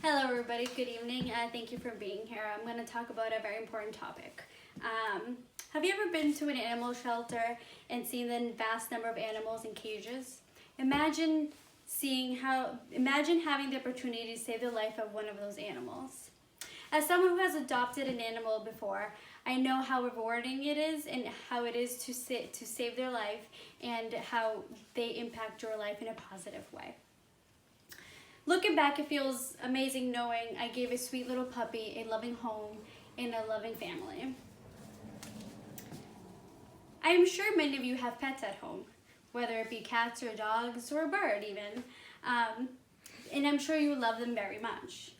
Hello everybody, good evening. Thank you for being here. I'm going to talk about a very important topic. Have you ever been to an animal shelter and seen the vast number of animals in cages? Imagine having the opportunity to save the life of one of those animals. As someone who has adopted an animal before, I know how rewarding it is and how it is to save their life and how they impact your life in a positive way. Looking back, it feels amazing knowing I gave a sweet little puppy a loving home and a loving family. I am sure many of you have pets at home, whether it be cats or dogs or a bird even, and I'm sure you love them very much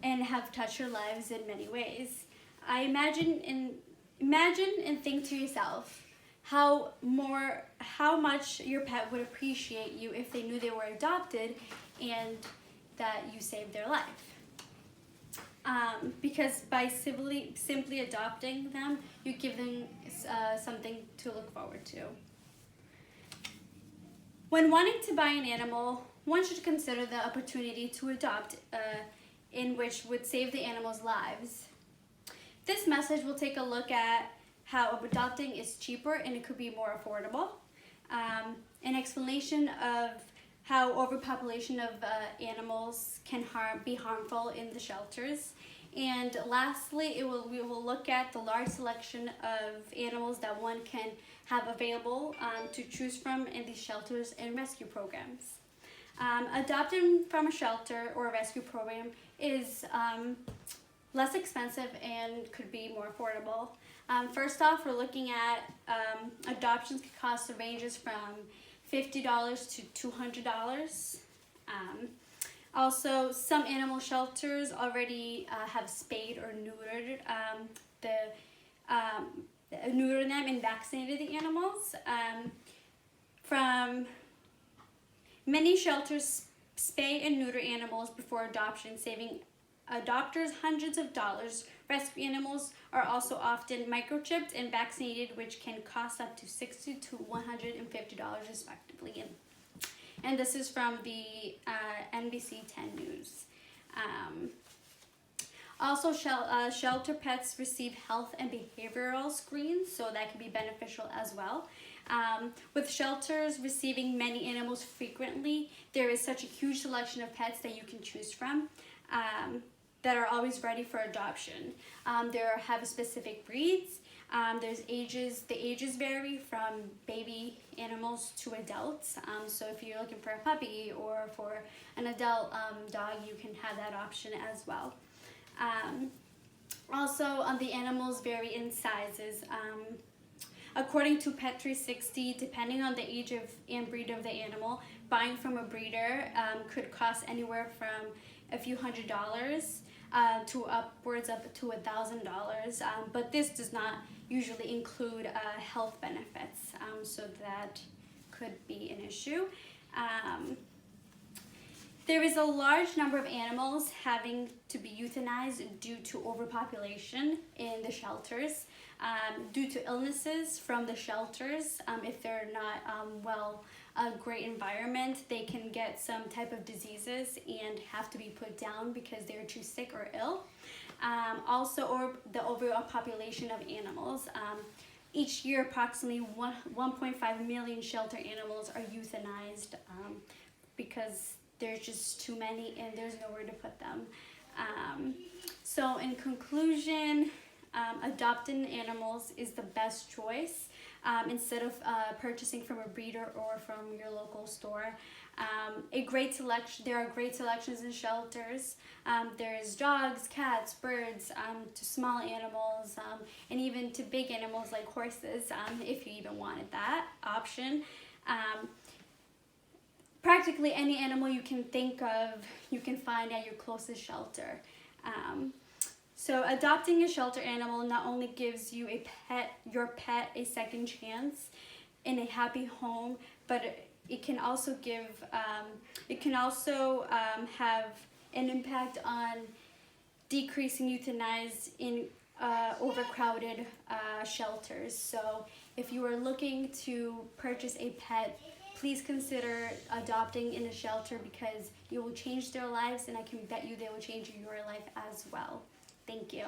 and have touched your lives in many ways. Imagine and think to yourself how much your pet would appreciate you if they knew they were adopted and that you saved their life. Because by simply adopting them, you give them something to look forward to. When wanting to buy an animal, one should consider the opportunity to adopt in which would save the animal's lives. This message will take a look at how adopting is cheaper and it could be more affordable, an explanation of how overpopulation of animals can be harmful in the shelters, and lastly, we will look at the large selection of animals that one can have available to choose from in these shelters and rescue programs. Adopting from a shelter or a rescue program is less expensive and could be more affordable. First off, we're looking at adoptions cost ranges from $50 to $200. Also, some animal shelters already have spayed or neutered neutered them and vaccinated the animals. From many shelters spay and neuter animals before adoption, saving adopters hundreds of dollars. Rescue animals are also often microchipped and vaccinated, which can cost up to $60 to $150 respectively. And this is from the NBC 10 News. Also, shelter pets receive health and behavioral screens, so that can be beneficial as well. With shelters receiving many animals frequently, there is such a huge selection of pets that you can choose from that are always ready for adoption. There have specific breeds. The ages vary from baby animals to adults. So if you're looking for a puppy or for an adult dog, you can have that option as well. Also, the animals vary in sizes. According to Pet360, depending on the age and breed of the animal, buying from a breeder could cost anywhere from a few $100s to upwards up to $1,000. But this does not usually include health benefits, so that could be an issue. There is a large number of animals having to be euthanized due to overpopulation in the shelters, due to illnesses from the shelters. If they're not a great environment, they can get some type of diseases and have to be put down because they're too sick or ill. Also, the overall population of animals. Each year, approximately 1.5 million shelter animals are euthanized because there's just too many and there's nowhere to put them. So in conclusion, adopting animals is the best choice instead of purchasing from a breeder or from your local store. There are great selections in shelters. There's dogs, cats, birds, to small animals, and even to big animals like horses, if you even wanted that option. Practically any animal you can think of, you can find at your closest shelter. So adopting a shelter animal not only gives your pet a second chance in a happy home, but it can also have an impact on decreasing euthanized in overcrowded shelters. So if you are looking to purchase a pet, please consider adopting in a shelter because you will change their lives, and I can bet you they will change your life as well. Thank you.